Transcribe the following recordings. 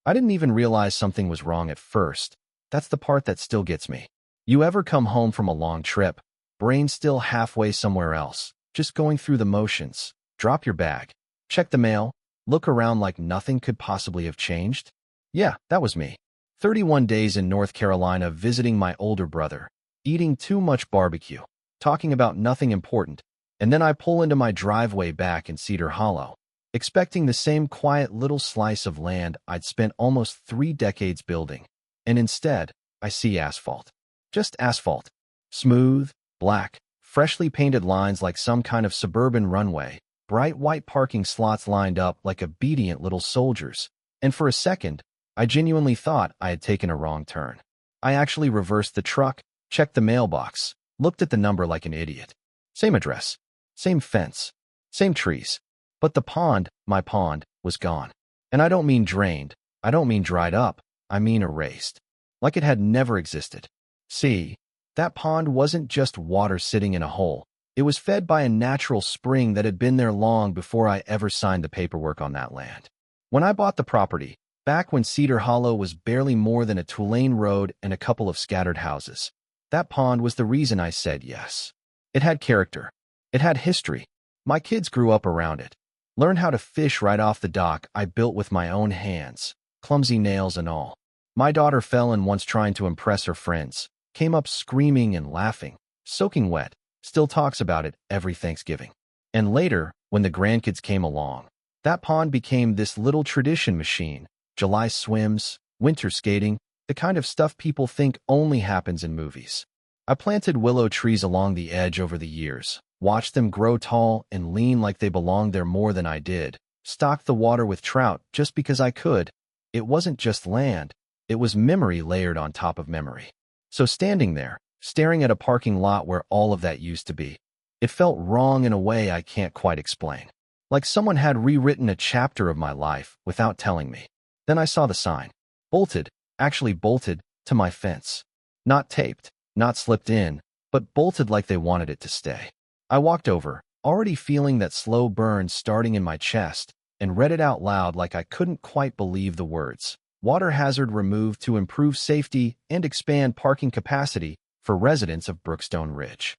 I didn't even realize something was wrong at first. That's the part that still gets me. You ever come home from a long trip, brain still halfway somewhere else, just going through the motions, drop your bag, check the mail, look around like nothing could possibly have changed? Yeah, that was me. 31 days in North Carolina visiting my older brother, eating too much barbecue, talking about nothing important, and then I pull into my driveway back in Cedar Hollow, expecting the same quiet little slice of land I'd spent almost 3 decades building. And instead, I see asphalt. Just asphalt. Smooth, black, freshly painted lines like some kind of suburban runway, bright white parking slots lined up like obedient little soldiers. And for a second, I genuinely thought I had taken a wrong turn. I actually reversed the truck, checked the mailbox, looked at the number like an idiot. Same address, same fence, same trees. But the pond, my pond, was gone. And I don't mean drained, I don't mean dried up, I mean erased. Like it had never existed. See, that pond wasn't just water sitting in a hole. It was fed by a natural spring that had been there long before I ever signed the paperwork on that land. When I bought the property, back when Cedar Hollow was barely more than a 2-lane road and a couple of scattered houses, that pond was the reason I said yes. It had character. It had history. My kids grew up around it. Learned how to fish right off the dock I built with my own hands, clumsy nails and all. My daughter fell in once trying to impress her friends, came up screaming and laughing, soaking wet, still talks about it every Thanksgiving. And later, when the grandkids came along, that pond became this little tradition machine. July swims, winter skating, the kind of stuff people think only happens in movies. I planted willow trees along the edge over the years, watched them grow tall and lean like they belonged there more than I did, stocked the water with trout just because I could. It wasn't just land, it was memory layered on top of memory. So standing there, staring at a parking lot where all of that used to be, it felt wrong in a way I can't quite explain. Like someone had rewritten a chapter of my life without telling me. Then I saw the sign. Bolted, actually bolted, to my fence. Not taped, not slipped in, but bolted like they wanted it to stay. I walked over, already feeling that slow burn starting in my chest, and read it out loud like I couldn't quite believe the words. Water hazard removed to improve safety and expand parking capacity for residents of Brookstone Ridge.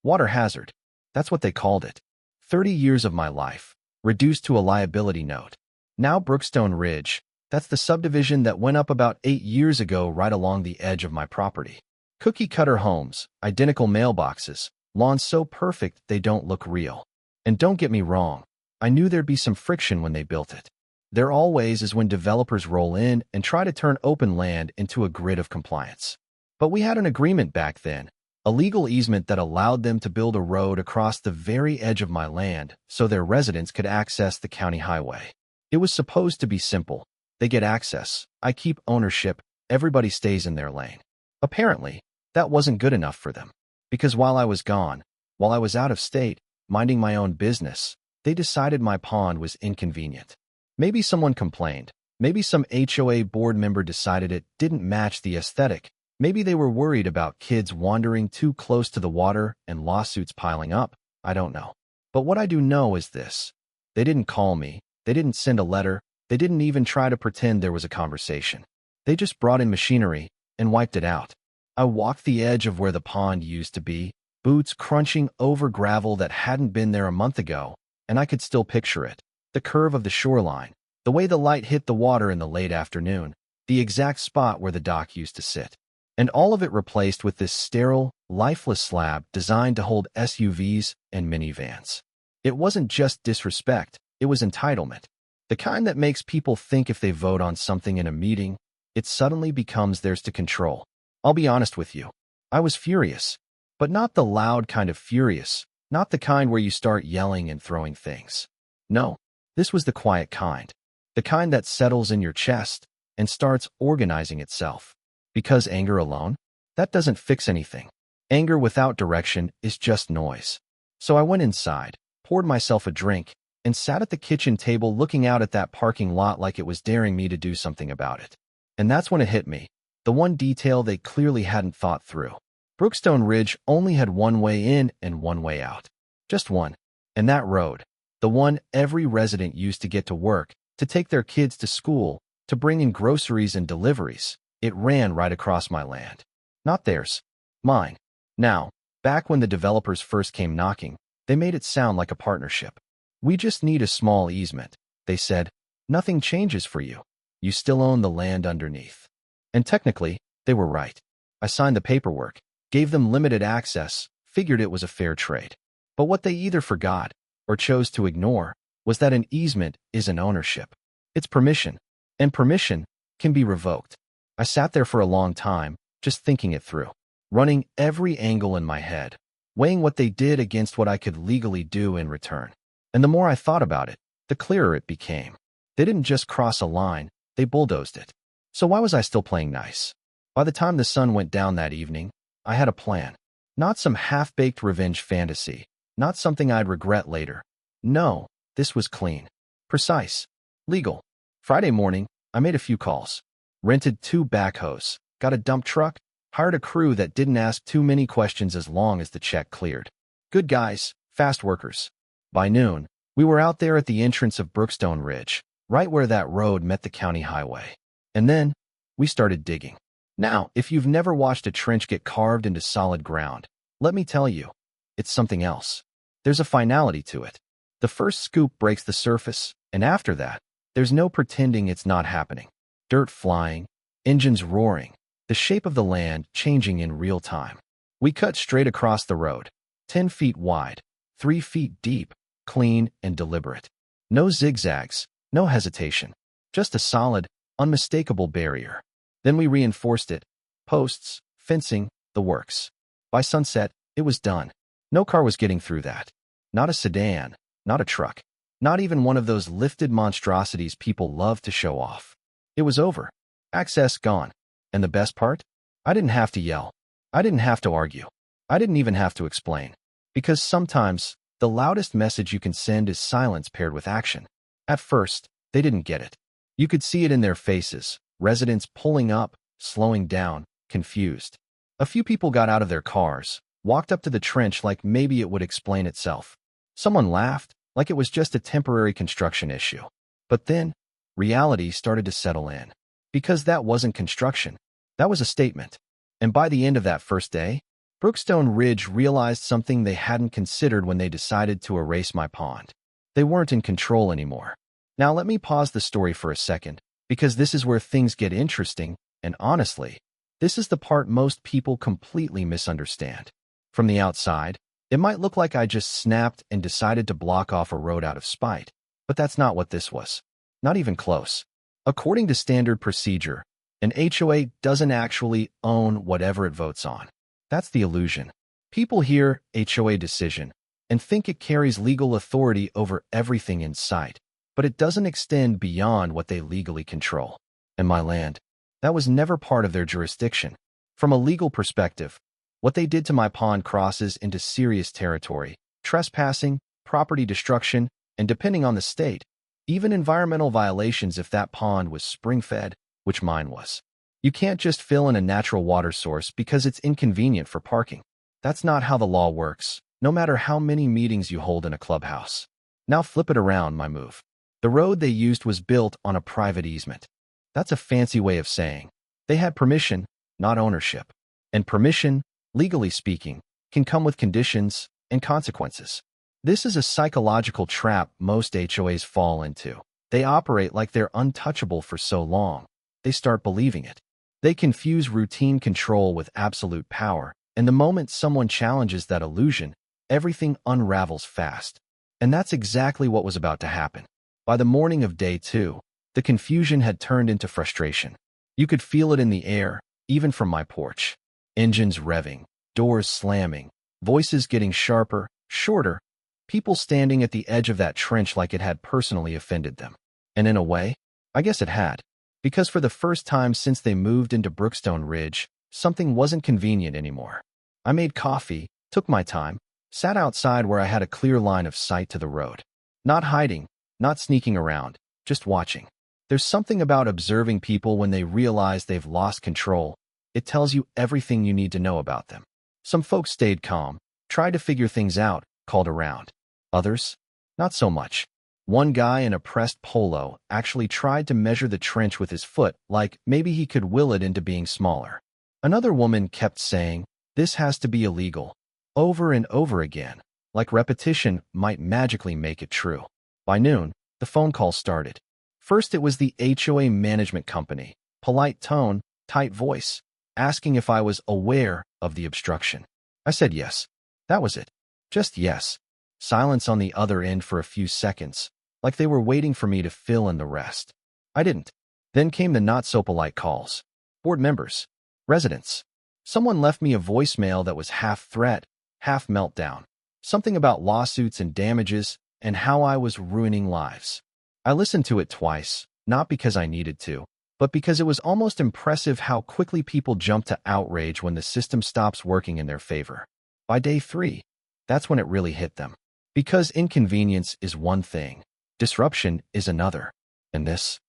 Water hazard. That's what they called it. 30 years of my life, reduced to a liability note. Now Brookstone Ridge. That's the subdivision that went up about 8 years ago right along the edge of my property. Cookie-cutter homes, identical mailboxes, lawns so perfect they don't look real. And don't get me wrong, I knew there'd be some friction when they built it. There always is when developers roll in and try to turn open land into a grid of compliance. But we had an agreement back then, a legal easement that allowed them to build a road across the very edge of my land so their residents could access the county highway. It was supposed to be simple. They get access, I keep ownership, everybody stays in their lane. Apparently, that wasn't good enough for them. Because while I was gone, while I was out of state, minding my own business, they decided my pond was inconvenient. Maybe someone complained. Maybe some HOA board member decided it didn't match the aesthetic. Maybe they were worried about kids wandering too close to the water and lawsuits piling up. I don't know. But what I do know is this. They didn't call me. They didn't send a letter. They didn't even try to pretend there was a conversation. They just brought in machinery and wiped it out. I walked the edge of where the pond used to be, boots crunching over gravel that hadn't been there a month ago, and I could still picture it. The curve of the shoreline, the way the light hit the water in the late afternoon, the exact spot where the dock used to sit. And all of it replaced with this sterile, lifeless slab designed to hold SUVs and minivans. It wasn't just disrespect, it was entitlement. The kind that makes people think if they vote on something in a meeting, it suddenly becomes theirs to control. I'll be honest with you. I was furious. But not the loud kind of furious, not the kind where you start yelling and throwing things. No, this was the quiet kind. The kind that settles in your chest and starts organizing itself. Because anger alone? That doesn't fix anything. Anger without direction is just noise. So I went inside, poured myself a drink, and sat at the kitchen table looking out at that parking lot like it was daring me to do something about it. And that's when it hit me, the one detail they clearly hadn't thought through. Brookstone Ridge only had one way in and one way out. Just one. And that road, the one every resident used to get to work, to take their kids to school, to bring in groceries and deliveries. It ran right across my land. Not theirs. Mine. Now, back when the developers first came knocking, they made it sound like a partnership. We just need a small easement, they said. Nothing changes for you. You still own the land underneath. And technically, they were right. I signed the paperwork, gave them limited access, figured it was a fair trade. But what they either forgot or chose to ignore was that an easement isn't ownership. It's permission, and permission can be revoked. I sat there for a long time, just thinking it through, running every angle in my head, weighing what they did against what I could legally do in return. And the more I thought about it, the clearer it became. They didn't just cross a line, they bulldozed it. So why was I still playing nice? By the time the sun went down that evening, I had a plan. Not some half-baked revenge fantasy, not something I'd regret later. No, this was clean, precise, legal. Friday morning, I made a few calls, rented 2 backhoes, got a dump truck, hired a crew that didn't ask too many questions as long as the check cleared. Good guys, fast workers. By noon, we were out there at the entrance of Brookstone Ridge, right where that road met the county highway. And then, we started digging. Now, if you've never watched a trench get carved into solid ground, let me tell you, it's something else. There's a finality to it. The first scoop breaks the surface, and after that, there's no pretending it's not happening. Dirt flying, engines roaring, the shape of the land changing in real time. We cut straight across the road, 10 feet wide, 3 feet deep, clean and deliberate. No zigzags, no hesitation, just a solid, unmistakable barrier. Then we reinforced it, posts, fencing, the works. By sunset, it was done. No car was getting through that. Not a sedan, not a truck, not even one of those lifted monstrosities people love to show off. It was over. Access gone. And the best part? I didn't have to yell. I didn't have to argue. I didn't even have to explain. Because sometimes, the loudest message you can send is silence paired with action. At first, they didn't get it. You could see it in their faces, residents pulling up, slowing down, confused. A few people got out of their cars, walked up to the trench like maybe it would explain itself. Someone laughed, like it was just a temporary construction issue. But then, reality started to settle in. Because that wasn't construction. That was a statement. And by the end of that first day, Brookstone Ridge realized something they hadn't considered when they decided to erase my pond. They weren't in control anymore. Now let me pause the story for a second, because this is where things get interesting, and honestly, this is the part most people completely misunderstand. From the outside, it might look like I just snapped and decided to block off a road out of spite, but that's not what this was. Not even close. According to standard procedure, an HOA doesn't actually own whatever it votes on. That's the illusion. People hear HOA decision and think it carries legal authority over everything in sight, but it doesn't extend beyond what they legally control. And my land, that was never part of their jurisdiction. From a legal perspective, what they did to my pond crosses into serious territory, trespassing, property destruction, and depending on the state, even environmental violations if that pond was spring-fed, which mine was. You can't just fill in a natural water source because it's inconvenient for parking. That's not how the law works, no matter how many meetings you hold in a clubhouse. Now flip it around, my move. The road they used was built on a private easement. That's a fancy way of saying they had permission, not ownership. And permission, legally speaking, can come with conditions and consequences. This is a psychological trap most HOAs fall into. They operate like they're untouchable for so long, they start believing it. They confuse routine control with absolute power, and the moment someone challenges that illusion, everything unravels fast. And that's exactly what was about to happen. By the morning of day 2, the confusion had turned into frustration. You could feel it in the air, even from my porch. Engines revving, doors slamming, voices getting sharper, shorter, people standing at the edge of that trench like it had personally offended them. And in a way, I guess it had. Because for the first time since they moved into Brookstone Ridge, something wasn't convenient anymore. I made coffee, took my time, sat outside where I had a clear line of sight to the road. Not hiding, not sneaking around, just watching. There's something about observing people when they realize they've lost control. It tells you everything you need to know about them. Some folks stayed calm, tried to figure things out, called around. Others, not so much. One guy in a pressed polo actually tried to measure the trench with his foot, like maybe he could will it into being smaller. Another woman kept saying, "This has to be illegal," over and over again, like repetition might magically make it true. By noon, the phone call started. First, it was the HOA management company, polite tone, tight voice, asking if I was aware of the obstruction. I said yes. That was it. Just yes. Silence on the other end for a few seconds, like they were waiting for me to fill in the rest. I didn't. Then came the not-so-polite calls. Board members. Residents. Someone left me a voicemail that was half threat, half meltdown. Something about lawsuits and damages and how I was ruining lives. I listened to it twice, not because I needed to, but because it was almost impressive how quickly people jump to outrage when the system stops working in their favor. By day 3, that's when it really hit them. Because inconvenience is one thing, disruption is another. And this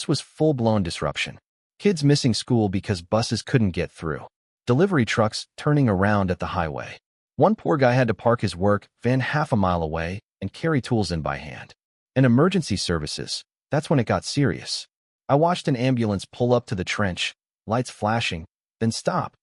was full-blown disruption. Kids missing school because buses couldn't get through. Delivery trucks turning around at the highway. One poor guy had to park his work van half a mile away and carry tools in by hand. And emergency services, that's when it got serious. I watched an ambulance pull up to the trench, lights flashing, then stop.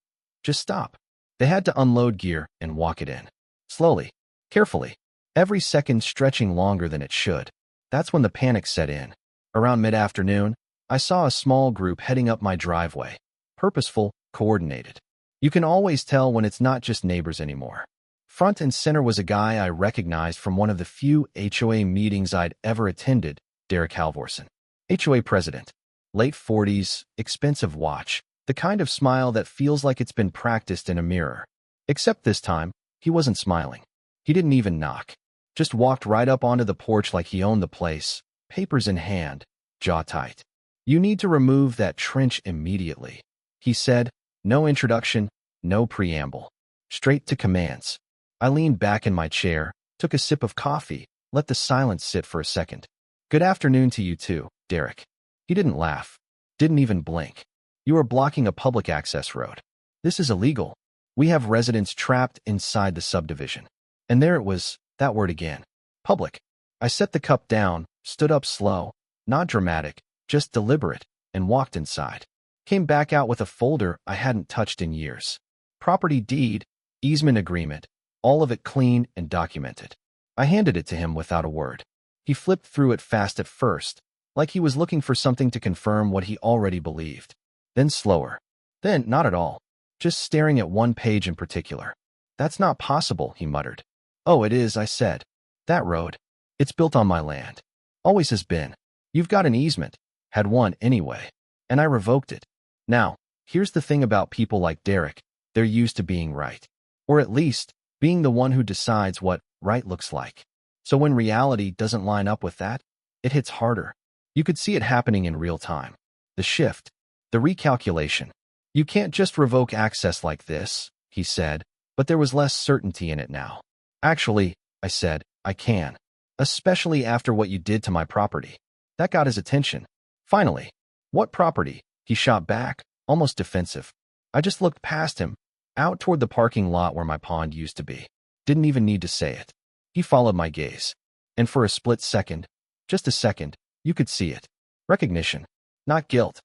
Just stop. They had to unload gear and walk it in. Slowly, carefully, every second stretching longer than it should. That's when the panic set in. Around mid-afternoon, I saw a small group heading up my driveway. Purposeful, coordinated. You can always tell when it's not just neighbors anymore. Front and center was a guy I recognized from one of the few HOA meetings I'd ever attended, Derek Halvorsen. HOA president. Late 40s, expensive watch, the kind of smile that feels like it's been practiced in a mirror. Except this time, he wasn't smiling. He didn't even knock. Just walked right up onto the porch like he owned the place, papers in hand, jaw tight. "You need to remove that trench immediately," he said. No introduction, no preamble. Straight to commands. I leaned back in my chair, took a sip of coffee, let the silence sit for a second. "Good afternoon to you too, Derek." He didn't laugh. Didn't even blink. "You are blocking a public access road. This is illegal. We have residents trapped inside the subdivision." And there it was, that word again. Public. I set the cup down, stood up slow, not dramatic, just deliberate, and walked inside. Came back out with a folder I hadn't touched in years. Property deed, easement agreement, all of it clean and documented. I handed it to him without a word. He flipped through it fast at first, like he was looking for something to confirm what he already believed. Then slower. Then not at all. Just staring at one page in particular. "That's not possible," he muttered. "Oh, it is," I said. "That road. It's built on my land. Always has been. You've got an easement. Had one anyway. And I revoked it. Now, here's the thing about people like Derek. They're used to being right. Or at least, being the one who decides what right looks like. So when reality doesn't line up with that, it hits harder. You could see it happening in real time. The shift. The recalculation. You can't just revoke access like this," he said, but there was less certainty in it now. "Actually," I said, "I can. Especially after what you did to my property." That got his attention. Finally. "What property?" he shot back, almost defensive. I just looked past him, out toward the parking lot where my pond used to be. Didn't even need to say it. He followed my gaze. And for a split second, just a second, you could see it. Recognition. Not guilt.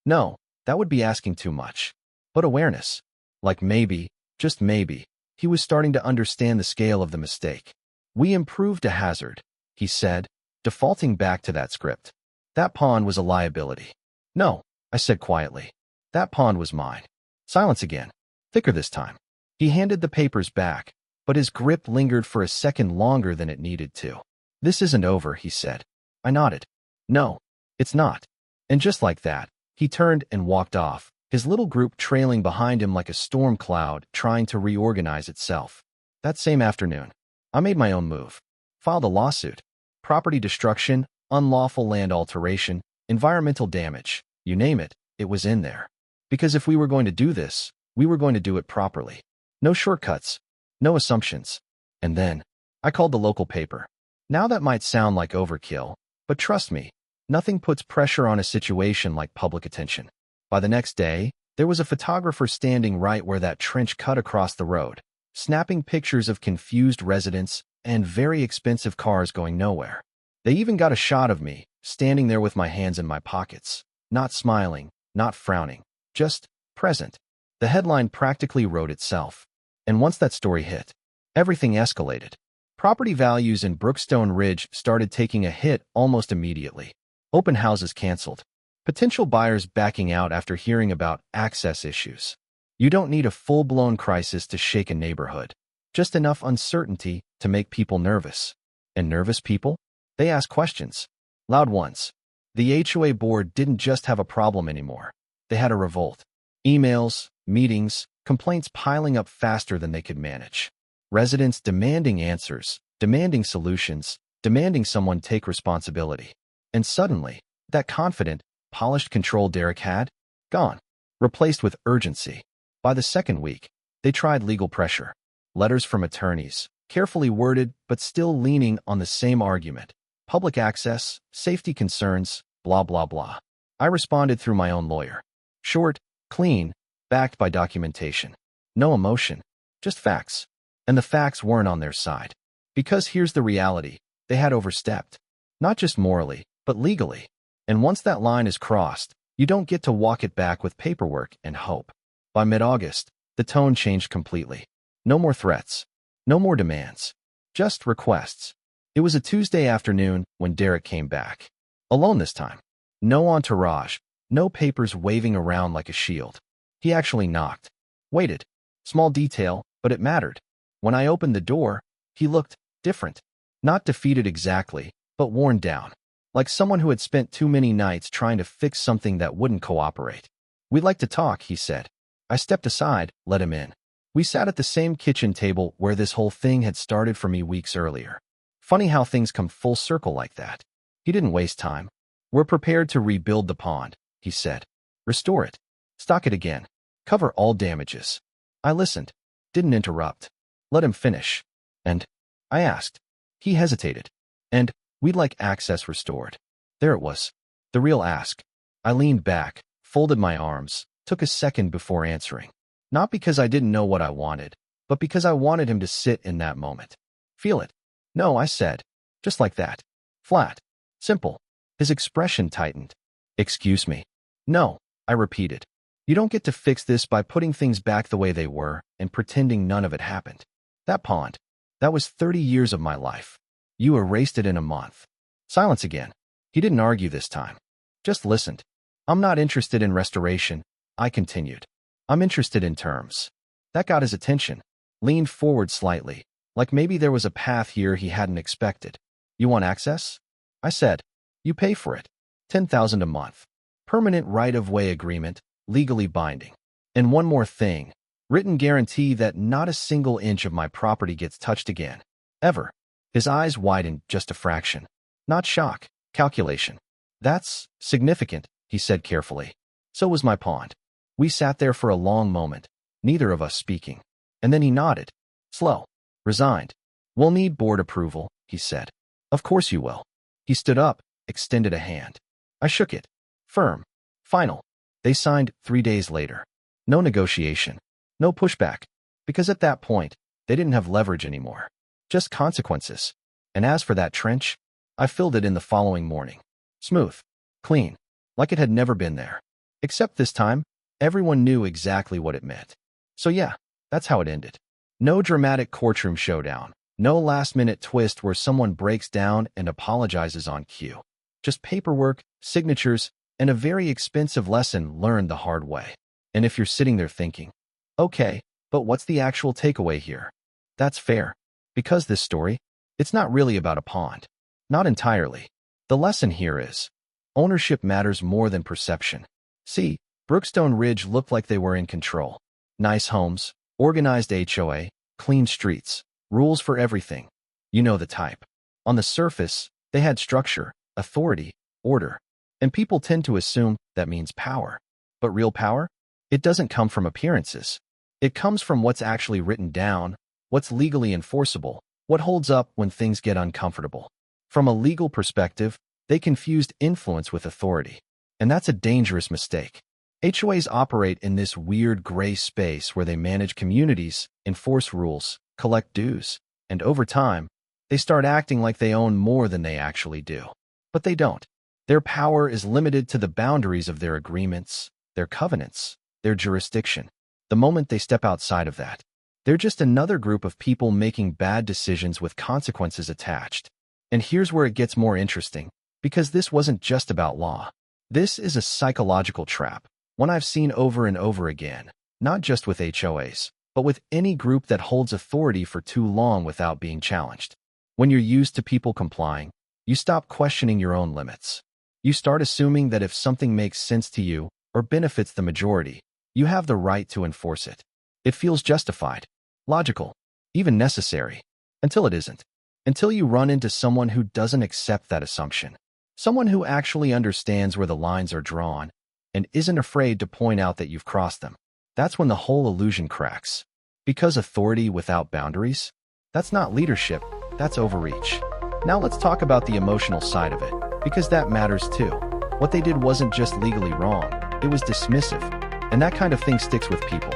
No, that would be asking too much. But awareness. Like maybe, just maybe, he was starting to understand the scale of the mistake. "We improved a hazard," he said, defaulting back to that script. "That pond was a liability." "No," I said quietly. "That pond was mine." Silence again. Thicker this time. He handed the papers back, but his grip lingered for a second longer than it needed to. "This isn't over," he said. I nodded. "No, it's not." And just like that, he turned and walked off, his little group trailing behind him like a storm cloud trying to reorganize itself. That same afternoon, I made my own move. Filed a lawsuit. Property destruction, unlawful land alteration, environmental damage, you name it, it was in there. Because if we were going to do this, we were going to do it properly. No shortcuts, no assumptions. And then, I called the local paper. Now that might sound like overkill, but trust me, nothing puts pressure on a situation like public attention. By the next day, there was a photographer standing right where that trench cut across the road, snapping pictures of confused residents and very expensive cars going nowhere. They even got a shot of me, standing there with my hands in my pockets, not smiling, not frowning, just present. The headline practically wrote itself. And once that story hit, everything escalated. Property values in Brookstone Ridge started taking a hit almost immediately. Open houses canceled. Potential buyers backing out after hearing about access issues. You don't need a full-blown crisis to shake a neighborhood. Just enough uncertainty to make people nervous. And nervous people? They ask questions. Loud ones. The HOA board didn't just have a problem anymore. They had a revolt. Emails, meetings, complaints piling up faster than they could manage. Residents demanding answers, demanding solutions, demanding someone take responsibility. And suddenly, that confident, polished control Derek had, gone. Replaced with urgency. By the second week, they tried legal pressure. Letters from attorneys, carefully worded but still leaning on the same argument. Public access, safety concerns, blah blah blah. I responded through my own lawyer. Short, clean, backed by documentation. No emotion, just facts. And the facts weren't on their side. Because here's the reality, they had overstepped. Not just morally, but legally. And once that line is crossed, you don't get to walk it back with paperwork and hope. By mid-August, the tone changed completely. No more threats. No more demands. Just requests. It was a Tuesday afternoon when Derek came back. Alone this time. No entourage. No papers waving around like a shield. He actually knocked. Waited. Small detail, but it mattered. When I opened the door, he looked different. Not defeated exactly, but worn down. Like someone who had spent too many nights trying to fix something that wouldn't cooperate. "We'd like to talk," he said. I stepped aside, let him in. We sat at the same kitchen table where this whole thing had started for me weeks earlier. Funny how things come full circle like that. He didn't waste time. "We're prepared to rebuild the pond," he said. "Restore it. Stock it again. Cover all damages." I listened. Didn't interrupt. Let him finish. "And?" I asked. He hesitated. "And we'd like access restored." There it was. The real ask. I leaned back, folded my arms, took a second before answering. Not because I didn't know what I wanted, but because I wanted him to sit in that moment. Feel it. "No," I said. Just like that. Flat. Simple. His expression tightened. "Excuse me." "No," I repeated. "You don't get to fix this by putting things back the way they were and pretending none of it happened. That pond. That was 30 years of my life. You erased it in a month." Silence again. He didn't argue this time. Just listened. "I'm not interested in restoration," I continued. "I'm interested in terms." That got his attention. Leaned forward slightly, like maybe there was a path here he hadn't expected. "You want access?" I said. "You pay for it. $10,000 a month. Permanent right-of-way agreement, legally binding. And one more thing. Written guarantee that not a single inch of my property gets touched again. Ever." His eyes widened just a fraction. Not shock, calculation. "That's significant," he said carefully. So was my pond. We sat there for a long moment, neither of us speaking. And then he nodded. Slow. Resigned. "We'll need board approval," he said. "Of course you will." He stood up, extended a hand. I shook it. Firm. Final. They signed 3 days later. No negotiation. No pushback. Because at that point, they didn't have leverage anymore. Just consequences. And as for that trench, I filled it in the following morning. Smooth. Clean. Like it had never been there. Except this time, everyone knew exactly what it meant. So yeah, that's how it ended. No dramatic courtroom showdown. No last-minute twist where someone breaks down and apologizes on cue. Just paperwork, signatures, and a very expensive lesson learned the hard way. And if you're sitting there thinking, okay, but what's the actual takeaway here? That's fair. Because this story, it's not really about a pond. Not entirely. The lesson here is, ownership matters more than perception. See, Brookstone Ridge looked like they were in control. Nice homes, organized HOA, clean streets, rules for everything. You know the type. On the surface, they had structure, authority, order. And people tend to assume that means power. But real power? It doesn't come from appearances. It comes from what's actually written down, what's legally enforceable, what holds up when things get uncomfortable. From a legal perspective, they confused influence with authority. And that's a dangerous mistake. HOAs operate in this weird gray space where they manage communities, enforce rules, collect dues, and over time, They start acting like they own more than they actually do. But they don't. Their power is limited to the boundaries of their agreements, their covenants, their jurisdiction. The moment they step outside of that, they're just another group of people making bad decisions with consequences attached. And here's where it gets more interesting, because this wasn't just about law. This is a psychological trap, one I've seen over and over again, not just with HOAs, but with any group that holds authority for too long without being challenged. When you're used to people complying, you stop questioning your own limits. You start assuming that if something makes sense to you or benefits the majority, you have the right to enforce it. It feels justified, logical, even necessary, until it isn't. Until you run into someone who doesn't accept that assumption. Someone who actually understands where the lines are drawn and isn't afraid to point out that you've crossed them. That's when the whole illusion cracks. Because authority without boundaries? That's not leadership, that's overreach. Now let's talk about the emotional side of it, because that matters too. What they did wasn't just legally wrong, it was dismissive. And that kind of thing sticks with people.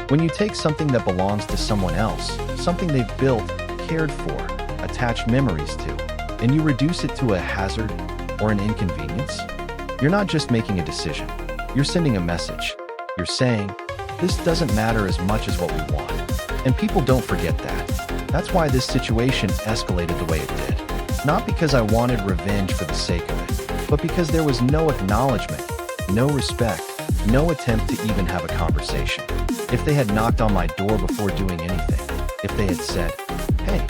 When you take something that belongs to someone else, something they've built, cared for, attached memories to, and you reduce it to a hazard or an inconvenience, you're not just making a decision. You're sending a message. You're saying, this doesn't matter as much as what we want. And people don't forget that. That's why this situation escalated the way it did. Not because I wanted revenge for the sake of it, but because there was no acknowledgement, no respect, no attempt to even have a conversation. If they had knocked on my door before doing anything, if they had said, hey,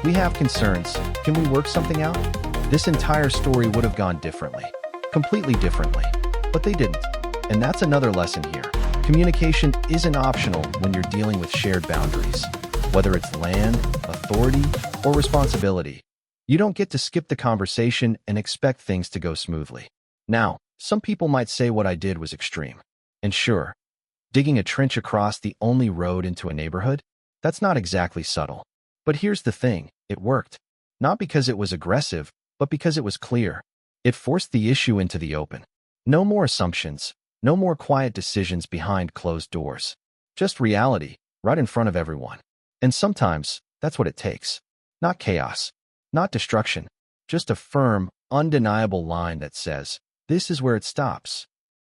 we have concerns, can we work something out? This entire story would have gone differently, completely differently, but they didn't. And that's another lesson here. Communication isn't optional when you're dealing with shared boundaries, whether it's land, authority, or responsibility. You don't get to skip the conversation and expect things to go smoothly. Now, some people might say what I did was extreme. And sure, digging a trench across the only road into a neighborhood? That's not exactly subtle. But here's the thing, it worked. Not because it was aggressive, but because it was clear. It forced the issue into the open. No more assumptions, no more quiet decisions behind closed doors. Just reality, right in front of everyone. And sometimes, that's what it takes. Not chaos, not destruction, just a firm, undeniable line that says, this is where it stops.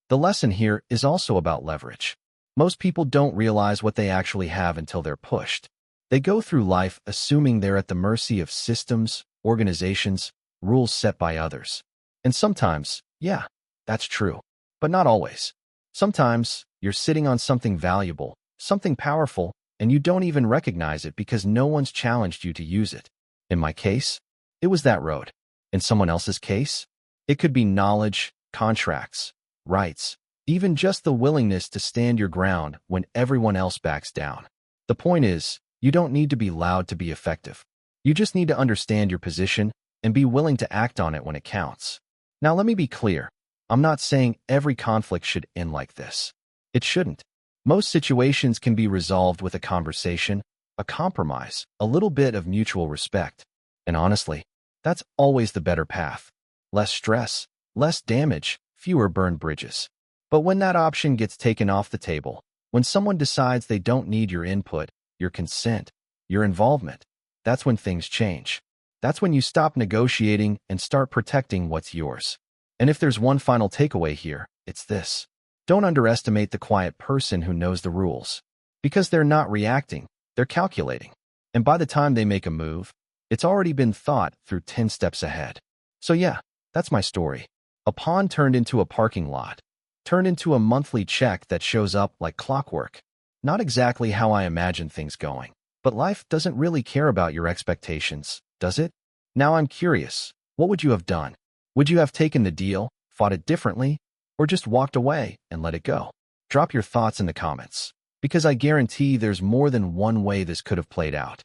The lesson here is also about leverage. Most people don't realize what they actually have until they're pushed. They go through life assuming they're at the mercy of systems, organizations, rules set by others. And sometimes, yeah, that's true. But not always. Sometimes, you're sitting on something valuable, something powerful, and you don't even recognize it because no one's challenged you to use it. In my case, it was that road. In someone else's case, it could be knowledge, contracts, rights, even just the willingness to stand your ground when everyone else backs down. The point is, you don't need to be loud to be effective. You just need to understand your position and be willing to act on it when it counts. Now let me be clear. I'm not saying every conflict should end like this. It shouldn't. Most situations can be resolved with a conversation, a compromise, a little bit of mutual respect. And honestly, that's always the better path. Less stress, less damage, fewer burned bridges. But when that option gets taken off the table, when someone decides they don't need your input, your consent, your involvement, that's when things change. That's when you stop negotiating and start protecting what's yours. And if there's one final takeaway here, it's this. Don't underestimate the quiet person who knows the rules. Because they're not reacting, they're calculating. And by the time they make a move, it's already been thought through 10 steps ahead. So yeah, that's my story. A pond turned into a parking lot. Turned into a monthly check that shows up like clockwork. Not exactly how I imagined things going. But life doesn't really care about your expectations, does it? Now I'm curious, what would you have done? Would you have taken the deal, fought it differently, or just walked away and let it go? Drop your thoughts in the comments, because I guarantee there's more than one way this could have played out.